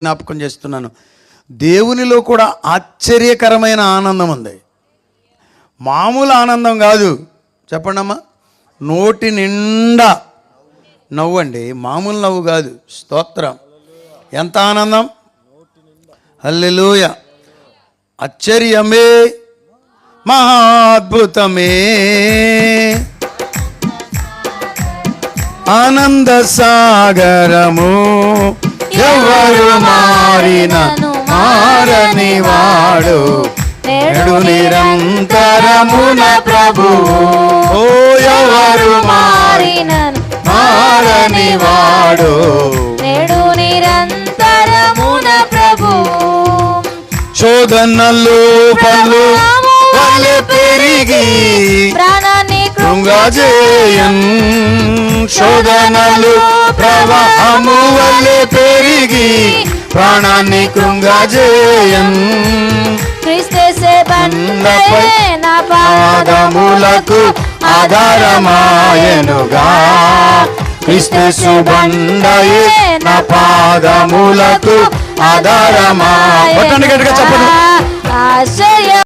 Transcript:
జ్ఞాపకం చేస్తున్నాను. దేవునిలో కూడా ఆశ్చర్యకరమైన ఆనందం ఉంది. మామూలు ఆనందం కాదు. చెప్పండి అమ్మా. నోటి నిండా నవ్వు అండి, మామూలు నవ్వు కాదు. స్తోత్రం. ఎంత ఆనందం! హల్లెలూయా. ఆశ్చర్యమే, మహాద్భుతమే, ఆనంద సాగరము, ఎవరు మారినను మారని వాడు, నేడు నిరంతరమున ప్రభువు. ఓ ఎవరు మారినను మారని వాడు, నేడు నిరంతరమున ప్రభువు. శోధనలు పలు వలె పెరిగి ప్రాణాన్ని కృంగజేయన్, శోధనలు ప్రవాహము వలె పెరిగి ప్రాణాన్ని కృంగజేయన్, క్రీస్తు బండపై నా పాదములకు ఆధారమాయనుగా, క్రీస్తు బండయే నా పాదములకు ఆధారమా. చెప్పండి. ఆశ్చర్య